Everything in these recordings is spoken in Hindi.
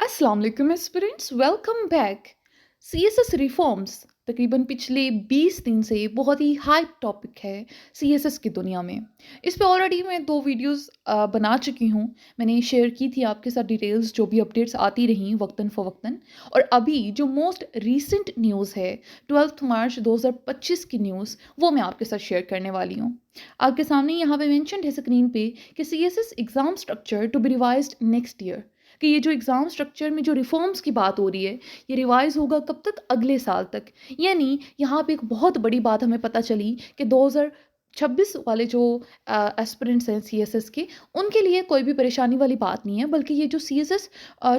अस्सलाम वालेकुम aspirants, welcome back. CSS reforms तकरीबन पिछले 20 दिन से बहुत ही हाइप टॉपिक है सीएसएस की दुनिया में। इस पे ऑलरेडी मैं 2 वीडियोस बना चुकी हूँ। मैंने शेयर की थी आपके साथ डिटेल्स, जो भी अपडेट्स आती रहीं वक्तन फ़वक्तन। और अभी जो मोस्ट रीसेंट न्यूज़ है 12 मार्च 2025 की न्यूज़, वो मैं आपके साथ शेयर करने वाली हूँ। आपके सामने यहाँ पे मेंशन्ड है स्क्रीन पे कि CSS exam structure to be revised next year, कि ये जो एग्ज़ाम स्ट्रक्चर में जो रिफॉर्म्स की बात हो रही है, ये रिवाइज़ होगा कब तक? अगले साल तक। यानी यहाँ पे एक बहुत बड़ी बात हमें पता चली कि 2026 वाले जो एस्पिरेंट्स हैं सीएसएस के, उनके लिए कोई भी परेशानी वाली बात नहीं है, बल्कि ये जो सीएसएस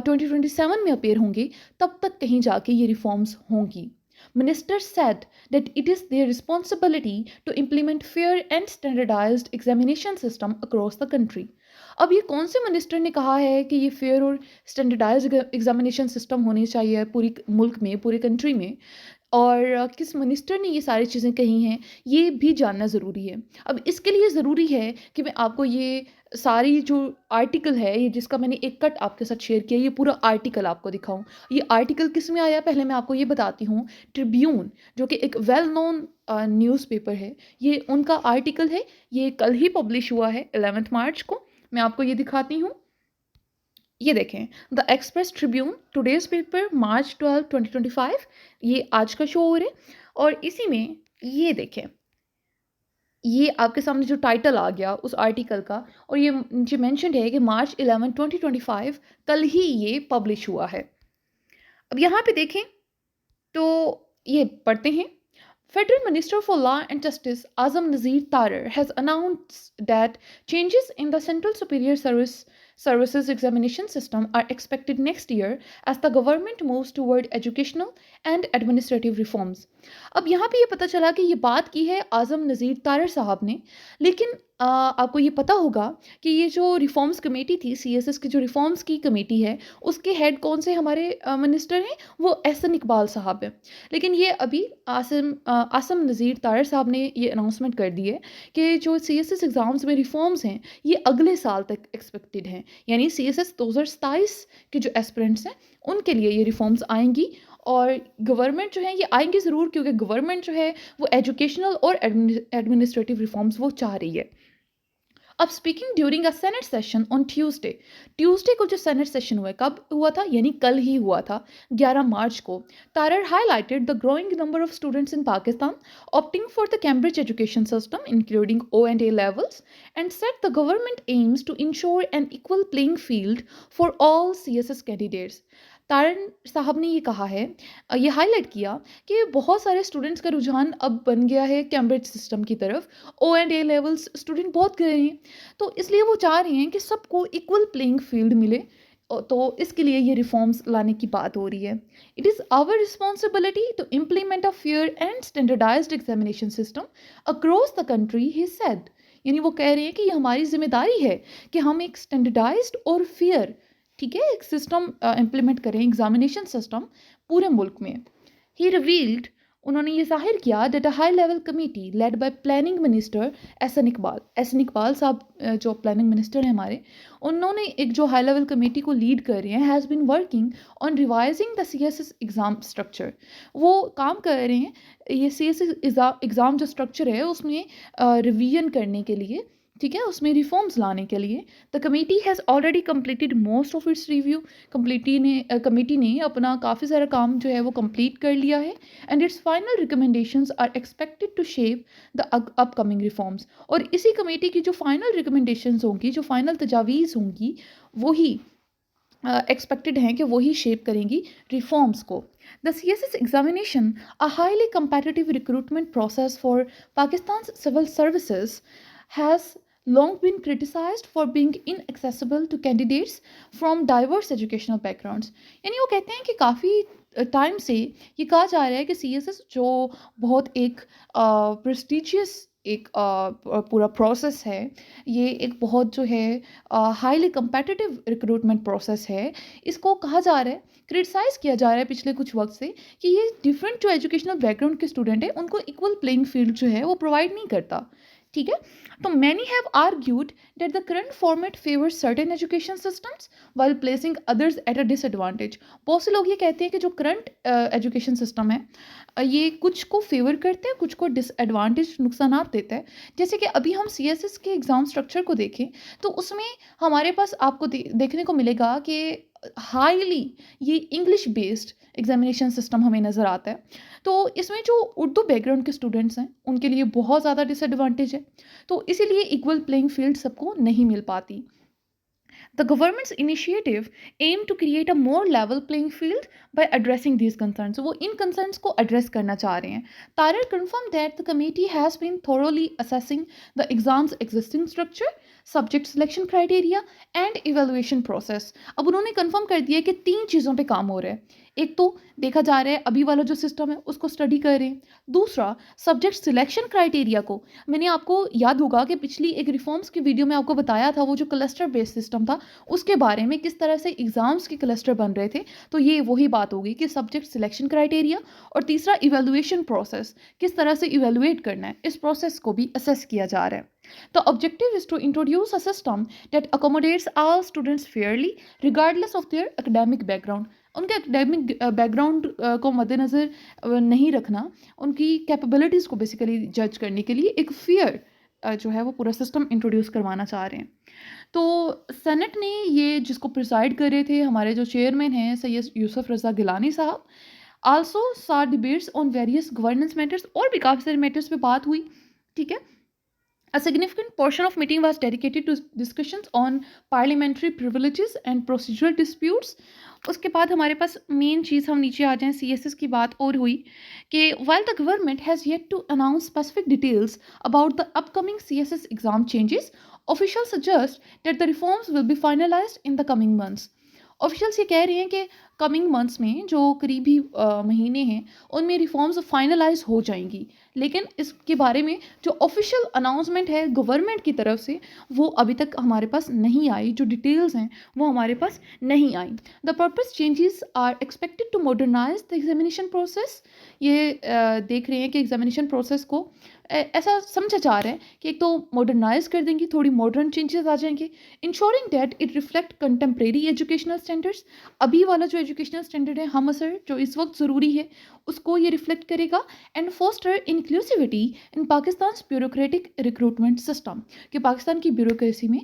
2027 में अपीयर होंगे, तब तक कहीं जाके ये रिफॉर्म्स होंगी। Minister said that it is their responsibility to implement fair and standardized examination system across the country. अब ये कौन से मिनिस्टर ने कहा है कि ये फेयर और स्टैंडर्डाइज्ड एग्जामिनेशन सिस्टम होनी चाहिए पूरी मुल्क में, पूरी कंट्री में? और किस मिनिस्टर ने ये सारी चीज़ें कही हैं, ये भी जानना ज़रूरी है। अब इसके लिए ज़रूरी है कि मैं आपको ये सारी जो आर्टिकल है, ये जिसका मैंने एक कट आपके साथ शेयर किया, ये पूरा आर्टिकल आपको दिखाऊं। ये आर्टिकल किस में आया, पहले मैं आपको ये बताती हूँ। ट्रिब्यून, जो कि एक वेल नोन न्यूज़पेपर है, ये उनका आर्टिकल है। ये कल ही पब्लिश हुआ है 11 मार्च को। मैं आपको ये दिखाती हूँ। ये देखें, the Express Tribune, today's paper, March 12 2025। ये आज का शो हो रहा है। और इसी में ये देखें, ये आपके सामने जो टाइटल आ गया उस आर्टिकल का, और ये नीचे मेंशन्ड है कि मार्च 11 2025, कल ही ये पब्लिश हुआ है। अब यहाँ पे देखें तो ये पढ़ते हैं। Federal Minister for Law and Justice Azam Nazir Tarar has announced that changes in the Central Superior Services examination system are expected next year as the government moves toward educational and administrative reforms. अब यहाँ पे ये पता चला कि ये बात की है आज़म नज़ीर तारर साहब ने, लेकिन आपको ये पता होगा कि ये जो रिफॉर्म्स कमेटी थी, सीएसएस की जो रिफॉर्म्स की कमेटी है, उसके हेड कौन से हमारे मिनिस्टर हैं? वो एहसन इकबाल साहब हैं। लेकिन ये अभी आसम नज़ीर तारर साहब ने ये अनाउंसमेंट कर दी है कि जो सीएसएस एग्ज़ाम्स में रिफॉर्म्स हैं, ये अगले साल तक एक्सपेक्टेड हैं। यानी सीएसएस 2027 के जो एस्पिरेंट्स हैं, उनके लिए ये रिफॉर्म्स आएंगी। और गवर्नमेंट जो है ये आएंगे ज़रूर, क्योंकि गवर्नमेंट जो है वो एजुकेशनल और एडमिनिस्ट्रेटिव रिफॉर्म्स वो चाह रही है। अब speaking during a senate session on Tuesday को जो सेनेट सेशन हुआ, कब हुआ था? यानी कल ही हुआ था, 11 मार्च को। Tarar highlighted the growing number of students in Pakistan opting for the Cambridge education system, including O and A levels, and said the government aims to ensure an equal playing field for all CSS candidates. तारन साहब ने ये कहा है, ये हाईलाइट किया कि बहुत सारे स्टूडेंट्स का रुझान अब बन गया है कैम्ब्रिज सिस्टम की तरफ। O and A levels student बहुत गए हैं, तो इसलिए वो चाह रहे हैं कि सबको इक्वल प्लेइंग फील्ड मिले। तो इसके लिए ये रिफॉर्म्स लाने की बात हो रही है। It is our responsibility to implement a fair and standardised examination system across the country, he said. यानी वो कह रहे हैं कि ये हमारी जिम्मेदारी है कि हम एक स्टैंडर्डाइज्ड और फेयर, ठीक है, एक सिस्टम इम्प्लीमेंट करें, एग्जामिनेशन सिस्टम पूरे मुल्क में। ही रिवील्ड, उन्होंने ये जाहिर किया, that a high level committee led by planning minister Ahsan Iqbal sahab, जो प्लानिंग मिनिस्टर हैं हमारे, उन्होंने एक जो हाई लेवल कमेटी को लीड कर रहे हैं, has been working on revising the CSS exam structure. वो काम कर रहे हैं ये सीएसएस एग्ज़ाम जो स्ट्रक्चर है उसमें रिवीजन करने के लिए, ठीक है, उसमें रिफॉर्म्स लाने के लिए। The committee has already completed most of its review. Committee ने अपना काफ़ी सारा काम जो है वो कंप्लीट कर लिया है। And its final recommendations are expected to shape the upcoming reforms. और इसी कमेटी की जो फाइनल रिकमेंडेशंस होंगी, जो फाइनल तजावीज़ होंगी, वही एक्सपेक्टेड हैं कि वही शेप करेंगी रिफॉर्म्स को। The CSS examination, a highly competitive recruitment process for Pakistan's civil services, has long been criticized for being inaccessible to candidates from diverse educational backgrounds. यानी वो कहते हैं कि काफ़ी टाइम से ये कहा जा रहा है कि CSS जो बहुत एक प्रेस्टिजियस एक पूरा प्रोसेस है, ये एक बहुत जो है हाईली competitive रिक्रूटमेंट प्रोसेस है, इसको कहा जा रहा है, क्रिटिसाइज़ किया जा रहा है पिछले कुछ वक्त से, कि ये डिफरेंट जो एजुकेशनल बैकग्राउंड के स्टूडेंट हैं उनको इक्वल प्लेइंग फील्ड जो है वो प्रोवाइड नहीं करता। ठीक है। तो many have argued that the current format favours certain education systems while placing others at a disadvantage. बहुत से लोग ये कहते हैं कि जो करंट एजुकेशन सिस्टम है ये कुछ को फेवर करते हैं, कुछ को डिसएडवांटेज नुकसान देता है। जैसे कि अभी हम CSS के एग्ज़ाम स्ट्रक्चर को देखें तो उसमें हमारे पास आपको देखने को मिलेगा कि हाईली ये इंग्लिश बेस्ड एग्जामिनेशन सिस्टम हमें नज़र आता है। तो इसमें जो उर्दू बैकग्राउंड के स्टूडेंट्स हैं उनके लिए बहुत ज़्यादा डिसएडवांटेज है, तो इसीलिए इक्वल प्लेइंग फील्ड सबको नहीं मिल पाती। The government's initiative aim to create a more level playing field by addressing these concerns. वो इन concerns को address करना चाह रहे हैं. Tarar confirmed that the committee has been thoroughly assessing the exam's existing structure, subject selection criteria and evaluation process. अब उन्होंने confirm कर दिया कि 3 चीज़ों पे काम हो रहा है. एक तो देखा जा रहा है अभी वाला जो सिस्टम है उसको स्टडी कर रहे हैं। दूसरा, सब्जेक्ट सिलेक्शन क्राइटेरिया को, मैंने आपको याद होगा कि पिछली एक रिफॉर्म्स की वीडियो में आपको बताया था वो जो क्लस्टर बेस्ड सिस्टम था उसके बारे में, किस तरह से एग्जाम्स के क्लस्टर बन रहे थे। तो ये वही बात होगी कि सब्जेक्ट सिलेक्शन क्राइटेरिया और तीसरा इवेल्युएशन प्रोसेस, किस तरह से इवेल्युएट करना है, इस प्रोसेस को भी असेस किया जा रहा है। The objective is to introduce a system that accommodates all students fairly regardless of their academic background. उनके एकेडमिक बैकग्राउंड को मद्देनज़र नहीं रखना, उनकी कैपेबिलिटीज़ को बेसिकली जज करने के लिए एक फेयर जो है वो पूरा सिस्टम इंट्रोड्यूस करवाना चाह रहे हैं। तो सेनेट ने ये, जिसको प्रिसाइड कर रहे थे हमारे जो चेयरमैन हैं सैयद यूसुफ रज़ा गिलानी साहब, आल्सो सा debates on various governance matters, और भी काफ़ी सारे मैटर्स पे बात हुई। ठीक है। A significant portion of meeting was dedicated to discussions on parliamentary privileges and procedural disputes. उसके बाद हमारे पास मेन चीज़, हम नीचे आ जाएं, CSS की बात और हुई कि while the government has yet to announce specific details about the upcoming CSS exam changes, officials suggest that the reforms will be finalized in the coming months. Officials ये कह रहे हैं कि कमिंग मंथ्स में जो करीबी महीने हैं उनमें रिफॉर्म्स फाइनलाइज हो जाएंगी, लेकिन इसके बारे में जो ऑफिशियल अनाउंसमेंट है गवर्नमेंट की तरफ से वो अभी तक हमारे पास नहीं आई, जो डिटेल्स हैं वो हमारे पास नहीं आई। The purpose changes are expected to modernize the examination process. ये देख रहे हैं कि एग्जामिनेशन प्रोसेस को ऐसा समझा जा रहा है कि एक तो मॉडर्नाइज कर देंगी, थोड़ी मॉडर्न चेंजेस आ जाएंगे, ensuring that it reflect contemporary educational standards. अभी वाला जो एजुकेशनल स्टैंडर्ड है हम असर जो इस वक्त ज़रूरी है उसको ये रिफ्लेक्ट करेगा। And foster inclusivity in Pakistan bureaucratic recruitment system, कि पाकिस्तान की ब्यूरोक्रेसी में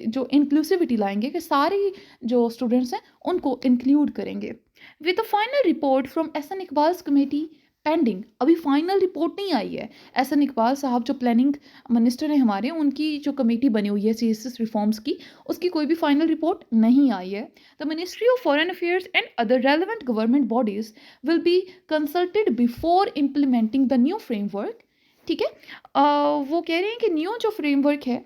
जो इंक्लूसिविटी लाएंगे कि सारे जो स्टूडेंट्स हैं उनको इंक्लूड करेंगे। With the final report from SN Iqbal's committee pending, अभी फाइनल रिपोर्ट नहीं आई है। SN इकबाल साहब जो प्लानिंग मिनिस्टर हैं हमारे, उनकी जो कमेटी बनी हुई है CSS रिफॉर्म्स की, उसकी कोई भी फाइनल रिपोर्ट नहीं आई है। The ministry of foreign affairs and other relevant government bodies will be consulted before implementing the new framework. ठीक है। वो कह रहे हैं कि न्यू जो फ्रेमवर्क है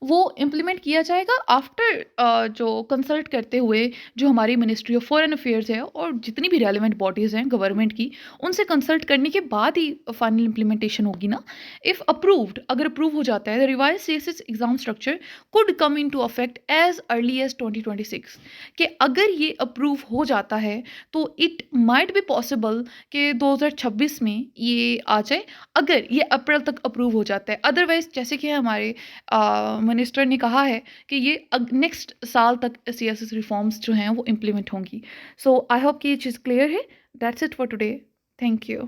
वो इम्प्लीमेंट किया जाएगा आफ्टर जो कंसल्ट करते हुए जो हमारी मिनिस्ट्री ऑफ फॉरेन अफेयर्स है और जितनी भी रेलिवेंट बॉडीज़ हैं गवर्नमेंट की, उनसे कंसल्ट करने के बाद ही फाइनल इम्प्लीमेंटेशन होगी ना। इफ़ अप्रूव्ड, अगर अप्रूव हो जाता है, the revise CSS exam structure could come into affect as early as 2026। कि अगर ये अप्रूव हो जाता है तो इट माइट बी पॉसिबल कि 2026 में ये आ जाए, अगर ये अप्रैल तक अप्रूव हो जाता है। अदरवाइज जैसे कि हमारे मिनिस्टर ने कहा है कि ये नेक्स्ट साल तक CSS रिफॉर्म्स जो हैं वो इम्प्लीमेंट होंगी। सो आई होप कि ये चीज़ क्लियर है। That's it for today. Thank you.